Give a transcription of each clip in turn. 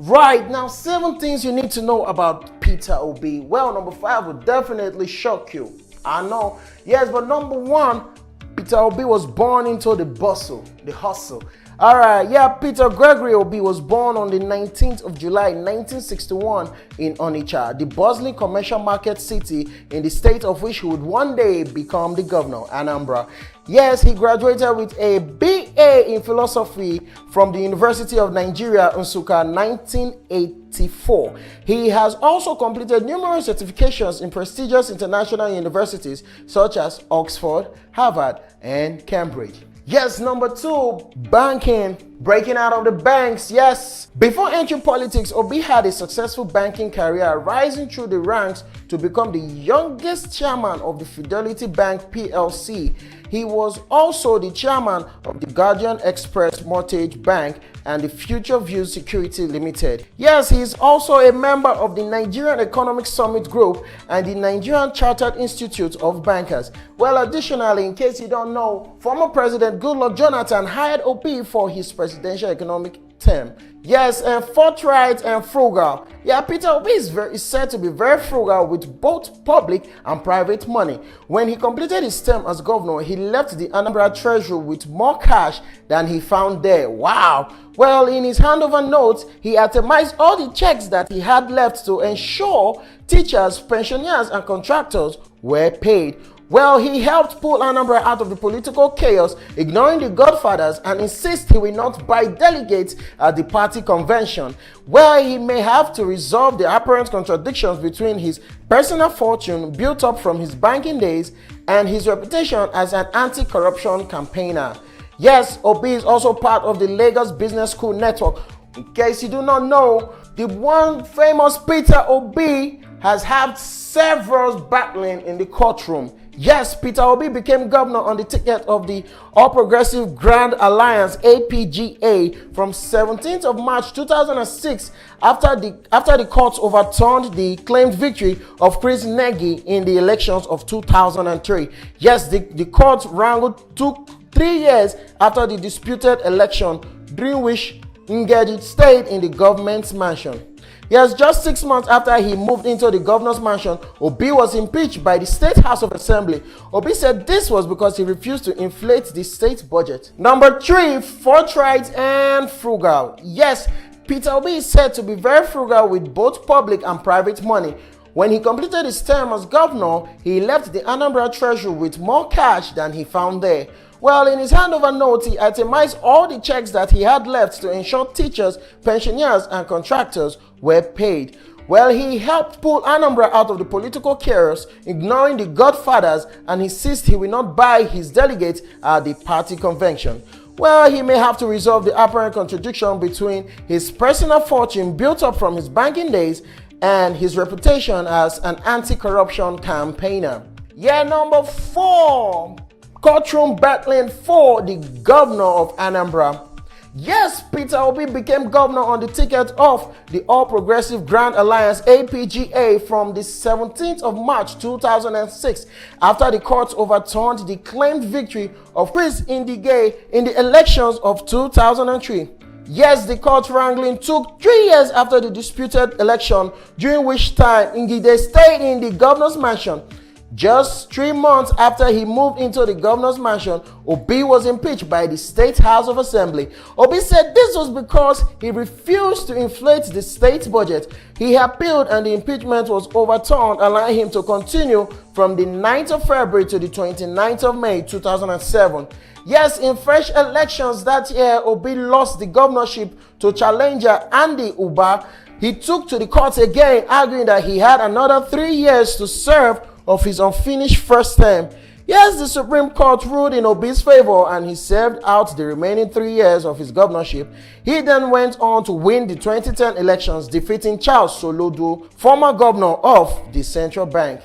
Right, now 7 things you need to know about Peter Obi. Well, number 5 will definitely shock you. I know. Yes, but number 1, Peter Obi was born into the hustle. Alright, yeah, Peter Gregory Obi was born on the 19th of July 1961 in Onitsha, the bustling commercial market city in the state of which he would one day become the governor, Anambra. Yes, he graduated with a BA in philosophy from the University of Nigeria, Nsukka, 1984. He has also completed numerous certifications in prestigious international universities such as Oxford, Harvard, and Cambridge. Yes, number 2, banking. Breaking out of the banks, yes. Before entering politics, Obi had a successful banking career, rising through the ranks to become the youngest chairman of the Fidelity Bank PLC. He was also the chairman of the Guardian Express Mortgage Bank and the Future View Security Limited. Yes, he is also a member of the Nigerian Economic Summit Group and the Nigerian Chartered Institute of Bankers. Well, additionally, in case you don't know, former President Goodluck Jonathan hired Obi for his presidential economic term. Yes, and forthright and frugal. Yeah, Peter Obi is said to be very frugal with both public and private money. When he completed his term as governor, he left the Anambra Treasury with more cash than he found there. Wow. Well, in his handover notes, he itemized all the checks that he had left to ensure teachers, pensioners, and contractors were paid. Well, he helped pull Anambra out of the political chaos, ignoring the godfathers, and insists he will not buy delegates at the party convention. Well, he may have to resolve the apparent contradictions between his personal fortune built up from his banking days and his reputation as an anti-corruption campaigner. Yes, Obi is also part of the Lagos Business School network. In case you do not know, the one famous Peter Obi has had several battling in the courtroom. Yes, Peter Obi became governor on the ticket of the All Progressive Grand Alliance APGA from 17th of March 2006 after the courts overturned the claimed victory of Chris Negi in the elections of 2003. Yes, the court wrangle took 3 years after the disputed election, during which Ngeji stayed in the government's mansion. Yes, just 6 months after he moved into the governor's mansion, Obi was impeached by the State House of Assembly. Obi said this was because he refused to inflate the state budget. Number 3, forthright and frugal. Yes, Peter Obi is said to be very frugal with both public and private money. When he completed his term as governor, he left the Anambra Treasury with more cash than he found there. Well, in his handover note, he itemized all the checks that he had left to ensure teachers, pensioners, and contractors were paid. Well, he helped pull Anambra out of the political chaos, ignoring the godfathers, and insists he will not buy his delegates at the party convention. Well, he may have to resolve the apparent contradiction between his personal fortune built up from his banking days and his reputation as an anti-corruption campaigner. Yeah, number 4. Courtroom battling for the governor of Anambra. Yes, Peter Obi became governor on the ticket of the All Progressive Grand Alliance APGA from the 17th of March 2006 after the courts overturned the claimed victory of Chris Ndige in the elections of 2003. Yes, the court wrangling took 3 years after the disputed election, during which time Ndige stayed in the governor's mansion. Just 3 months after he moved into the governor's mansion, Obi was impeached by the State House of Assembly. Obi said this was because he refused to inflate the state budget. He appealed and the impeachment was overturned, allowing him to continue from the 9th of February to the 29th of May 2007. Yes, in fresh elections that year, Obi lost the governorship to challenger Andy Uba. He took to the court again, arguing that he had another 3 years to serve of his unfinished first term. Yes, the Supreme Court ruled in Obi's favor and he served out the remaining 3 years of his governorship. He then went on to win the 2010 elections, defeating Charles Soludo, former governor of the central bank.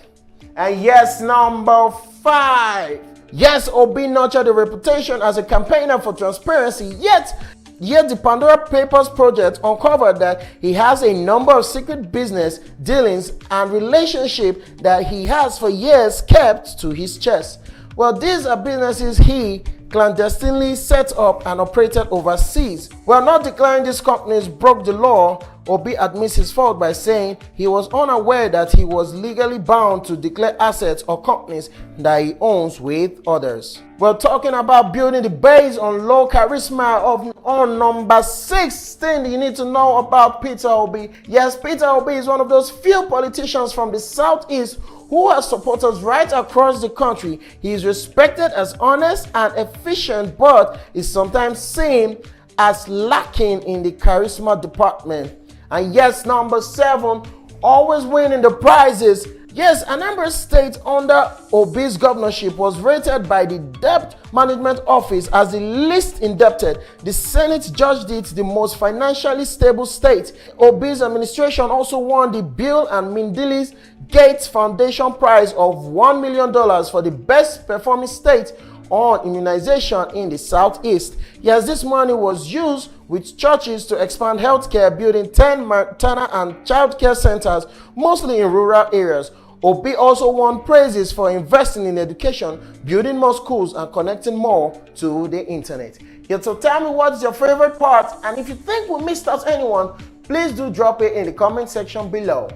And yes, number 5. Yes, Obi nurtured a reputation as a campaigner for transparency, yet the Pandora Papers project uncovered that he has a number of secret business dealings and relationships that he has for years kept to his chest. Well, these are businesses he clandestinely set up and operated overseas. Well, not declaring these companies broke the law, Obi admits his fault by saying he was unaware that he was legally bound to declare assets or companies that he owns with others. We're talking about building the base on low charisma on number 16. You need to know about Peter Obi. Yes, Peter Obi is one of those few politicians from the Southeast who has supporters right across the country. He is respected as honest and efficient, but is sometimes seen as lacking in the charisma department. And yes, number 7, always winning the prizes. Yes, Anambra State under Obi's governorship was rated by the Debt Management Office as the least indebted. The Senate judged it the most financially stable state. Obi's administration also won the Bill and Melinda Gates Foundation Prize of $1 million for the best performing state on immunization in the Southeast. Yes, this money was used with churches to expand healthcare, building 10 maternal and childcare centers, mostly in rural areas. Obi also won praises for investing in education, building more schools, and connecting more to the internet. Yeah, so tell me what's your favorite part, and if you think we missed out anyone, please do drop it in the comment section below.